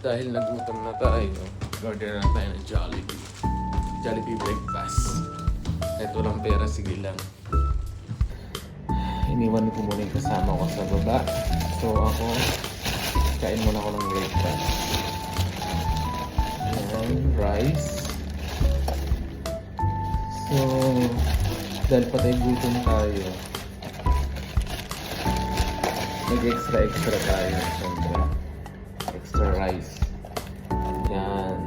Dahil nagutom na tayo, order na tayo ng Jollibee. Jollibee breakfast. Ito lang pera, sige lang. Iniwan ko muna yung kasama ko sa baba. So ako, kain muna ako ng breakfast. Ayan, rice. So, dahil patay gutom tayo, nag-extra tayo. Siyempre. Extra rice. Yan.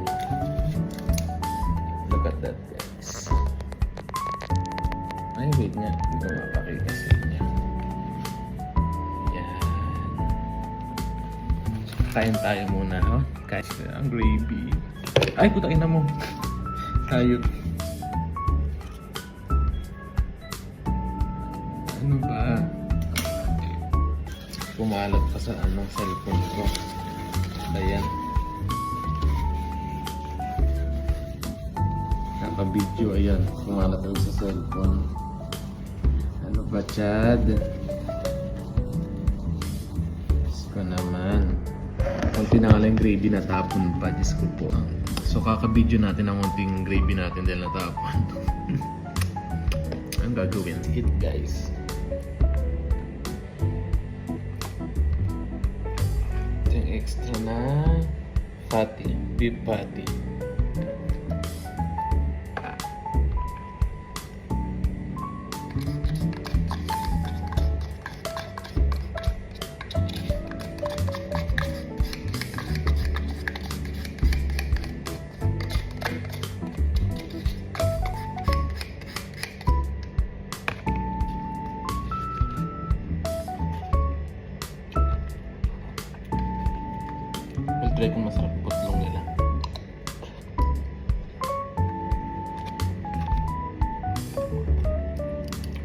Look at that, guys. Ay, wait nga. Hindi ko mapakita sa inyo. Yan. Kain tayo muna, ha? Kain ang gravy. Ay, putakin na mo. Tayo. Ano ba? Pumalat pa sa cellphone ko. Ayan. Naka-video, ayan. Kumalat ako sa cellphone. Ano ba, Chad? Diyos ko naman. Kunti na nga lang gravy natapon pa. Diyos ko po. So, kaka-video natin ang kunting gravy natin dahil natapon. Ang gagawin? Eat, guys. Extra na patty, beef patty. Try kung masarap putlong nila.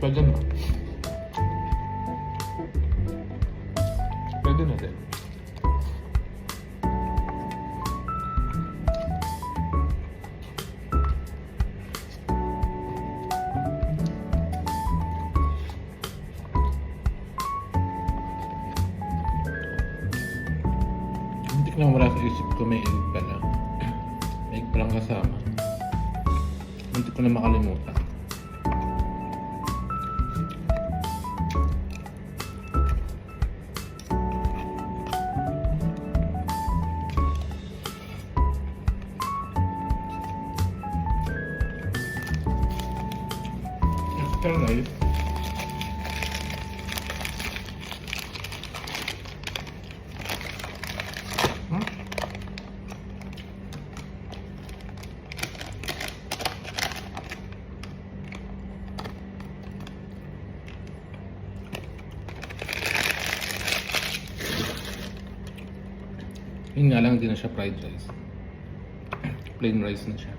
Pwede na. Pwede na din. Hindi ko lang wala sa isip ko may egg pala. May egg palang kasama. Hindi ko na makalimutan. Extra rice. Yun nga lang, hindi na siya fried rice. Plain rice na siya.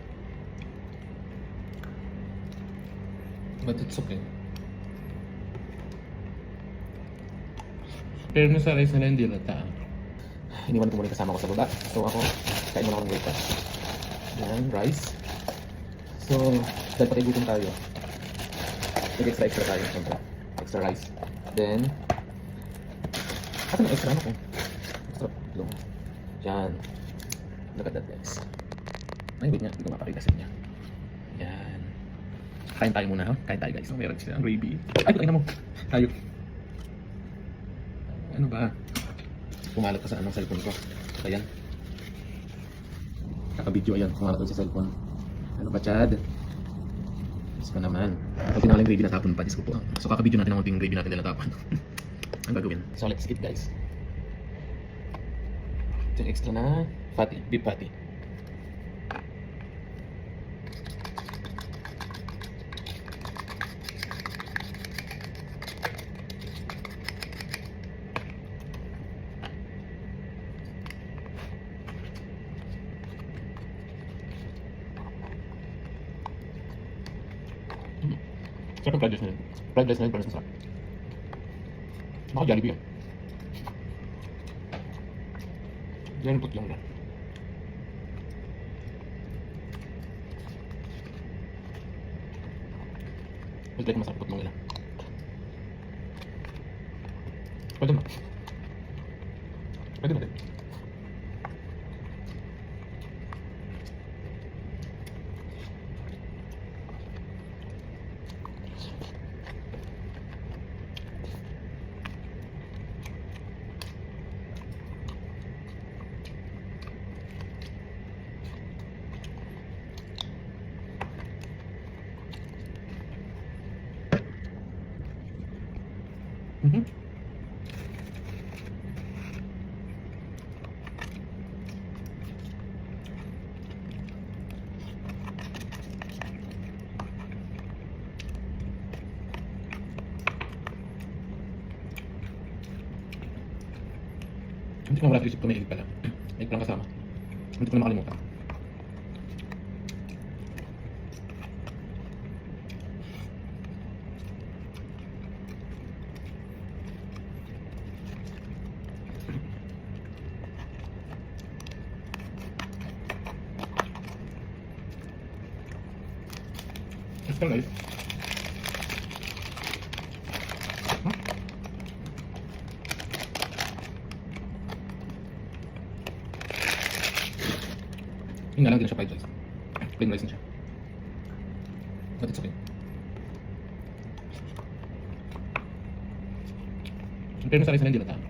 But it's okay. Pero sa rice nila hindi lata. Iniwan ko muna yung kasama ko sa baba. So ako, kain muna ako ng breakfast. Yan, rice. So, dahil patay gutom tayo, nag-extra tayo. Siyempre. Extra rice. Then, ano extra ano ko? Extra long. Yan. Look at that, guys. Ay, wait nga. Hindi ko mapakita sa inyo. Yan. Kain tayo muna, ha? Kain tayo, guys. Meron sila ang gravy. Ay, putakin na mo. Tayo. Ano ba? Pumalat pa sa cellphone ko. Ayan. Kaka-video, ayan. Pumalat sa cellphone. Ano ba, Chad? Diyos ko naman. Pag tinawalang gravy natapon pa, Diyos ko po. So, kaka-video natin ang kunting gravy natin na natapon. Ang gagawin. So, let's eat, guys. Ito yung extra na patty, beef patty. Sarap ang fried rice na yun. Fried rice na yun, pero masarap. Baka Jollibee yan. Yan ang putlong na. Mas masarap putlong nila. Pwede na. Pwede na din. Hindi ko wala sa isip ko, may egg pala. Egg lang kasama. Hindi ko na makalimutan. It's still nice. Huh? Yun nga lang, din siya fried rice. Plain rice na siya. But it's okay. Pero sa rice na hindi lata.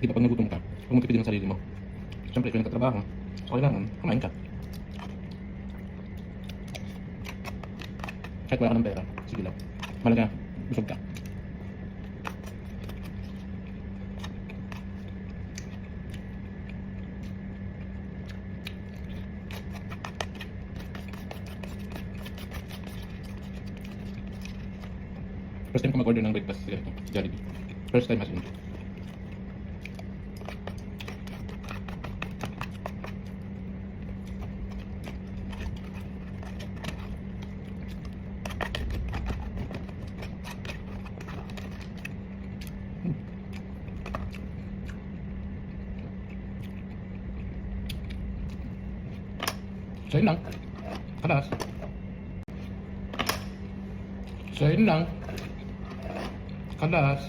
Di ba pag nagutom ka, huwag mo tipitin ang sarili mo. Siyempre, ikaw yung nagtatrabaho, so kailangan, kumain ka. Kahit wala ka ng pera, sige lang. Malaga, busog ka. First time ko mag-order ng breakfast sa Jollibee. First time as in. So yun lang. Kalas. So yun lang. Kalas.